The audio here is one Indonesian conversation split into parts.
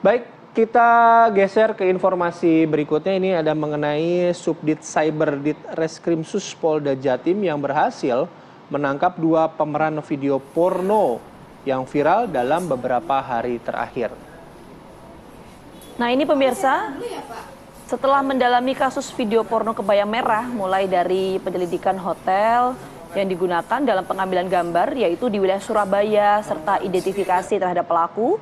Baik, kita geser ke informasi berikutnya. Ini ada mengenai Subdit Cyber Dit Reskrimsus Polda Jatim yang berhasil menangkap 2 pemeran video porno yang viral dalam beberapa hari terakhir. Nah ini pemirsa, setelah mendalami kasus video porno kebaya merah, mulai dari penyelidikan hotel yang digunakan dalam pengambilan gambar, yaitu di wilayah Surabaya, serta identifikasi terhadap pelaku,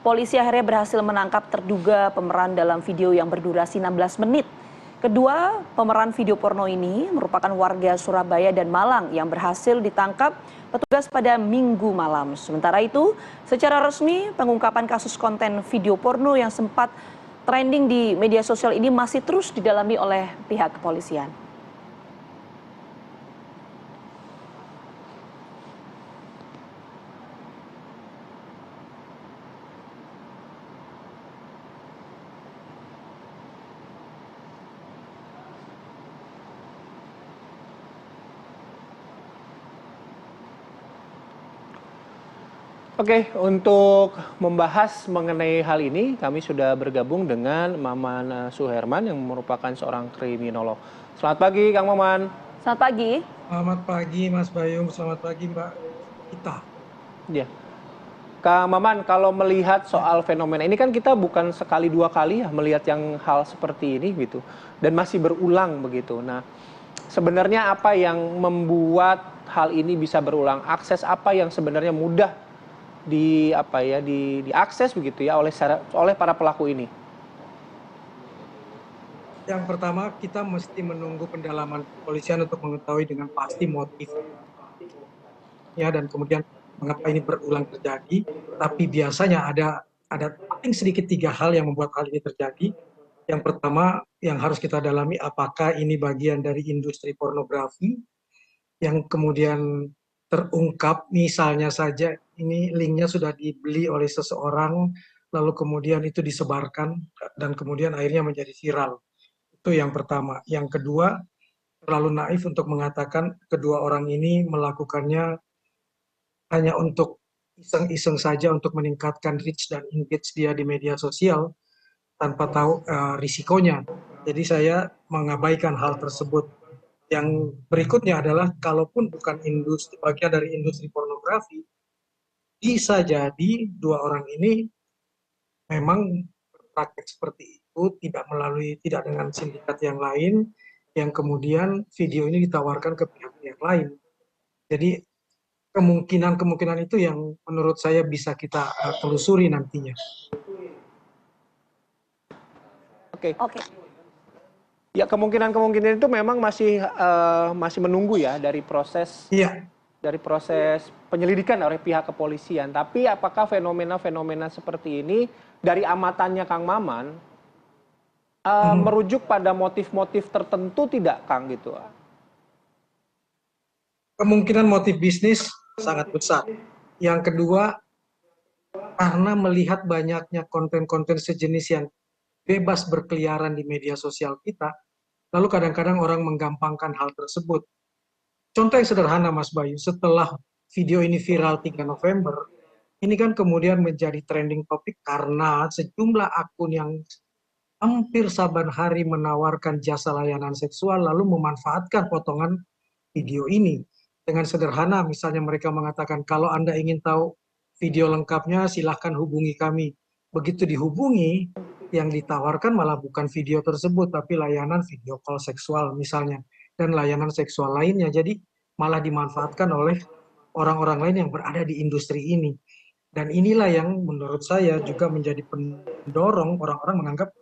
polisi akhirnya berhasil menangkap terduga pemeran dalam video yang berdurasi 16 menit. Kedua pemeran video porno ini merupakan warga Surabaya dan Malang yang berhasil ditangkap petugas pada Minggu malam. Sementara itu, secara resmi pengungkapan kasus konten video porno yang sempat trending di media sosial ini masih terus didalami oleh pihak kepolisian. Oke, untuk membahas mengenai hal ini, kami sudah bergabung dengan Maman Suherman yang merupakan seorang kriminolog. Selamat pagi, Kang Maman. Selamat pagi. Selamat pagi Mas Bayung, selamat pagi Mbak Ita. Ya, Kang Maman, kalau melihat soal fenomena ini kan kita bukan sekali dua kali ya melihat yang hal seperti ini gitu, dan masih berulang begitu. Nah, sebenarnya apa yang membuat hal ini bisa berulang? Akses apa yang sebenarnya mudah diakses begitu ya oleh para pelaku ini? Yang pertama kita mesti menunggu pendalaman kepolisian untuk mengetahui dengan pasti motif ya, dan kemudian mengapa ini berulang terjadi. Tapi biasanya ada paling sedikit 3 hal yang membuat hal ini terjadi. Yang pertama yang harus kita dalami, apakah ini bagian dari industri pornografi yang kemudian terungkap, misalnya saja ini linknya sudah dibeli oleh seseorang, lalu kemudian itu disebarkan dan kemudian akhirnya menjadi viral. Itu yang pertama. Yang kedua, terlalu naif untuk mengatakan kedua orang ini melakukannya hanya untuk iseng-iseng saja untuk meningkatkan reach dan engage dia di media sosial tanpa tahu risikonya. Jadi saya mengabaikan hal tersebut. Yang berikutnya adalah kalaupun bukan bagian dari industri pornografi, bisa jadi 2 orang ini memang praktek seperti itu, tidak dengan sindikat yang lain, yang kemudian video ini ditawarkan ke pihak-pihak lain. Jadi kemungkinan itu yang menurut saya bisa kita telusuri nantinya. Oke. Ya, kemungkinan itu memang masih menunggu ya dari proses Iya. penyelidikan oleh pihak kepolisian. Tapi apakah fenomena-fenomena seperti ini dari amatannya Kang Maman merujuk pada motif-motif tertentu tidak, Kang, gitu? Kemungkinan motif bisnis sangat besar. Yang kedua, karena melihat banyaknya konten-konten sejenis yang bebas berkeliaran di media sosial kita, lalu kadang-kadang orang menggampangkan hal tersebut. Contoh yang sederhana Mas Bayu, setelah video ini viral 3 November, ini kan kemudian menjadi trending topik karena sejumlah akun yang hampir saban hari menawarkan jasa layanan seksual lalu memanfaatkan potongan video ini. Dengan sederhana, misalnya mereka mengatakan, kalau Anda ingin tahu video lengkapnya, silahkan hubungi kami. Begitu dihubungi, yang ditawarkan malah bukan video tersebut, tapi layanan video call seksual misalnya, dan layanan seksual lainnya. Jadi malah dimanfaatkan oleh orang-orang lain yang berada di industri ini. Dan inilah yang menurut saya juga menjadi pendorong orang-orang menganggap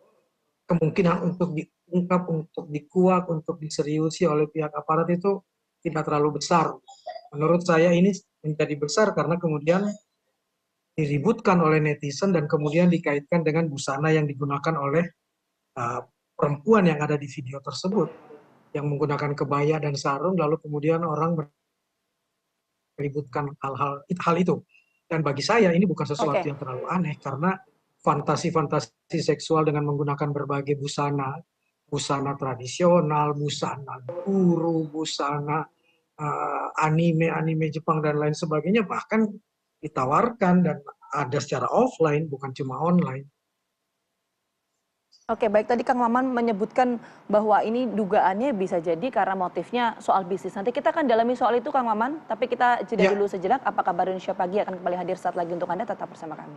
kemungkinan untuk diungkap, untuk dikuak, untuk diseriusi oleh pihak aparat itu tidak terlalu besar. Menurut saya ini menjadi besar karena kemudian diributkan oleh netizen dan kemudian dikaitkan dengan busana yang digunakan oleh perempuan yang ada di video tersebut, yang menggunakan kebaya dan sarung, lalu kemudian orang meributkan hal itu. Dan bagi saya ini bukan sesuatu yang terlalu aneh karena fantasi-fantasi seksual dengan menggunakan berbagai busana tradisional, busana guru, busana anime Jepang dan lain sebagainya bahkan ditawarkan dan ada secara offline bukan cuma online. Oke, baik, tadi Kang Maman menyebutkan bahwa ini dugaannya bisa jadi karena motifnya soal bisnis. Nanti kita akan dalami soal itu Kang Maman, tapi kita jeda Ya. dulu sejenak. Apa kabar Indonesia Pagi akan kembali hadir saat lagi untuk Anda, tetap bersama kami.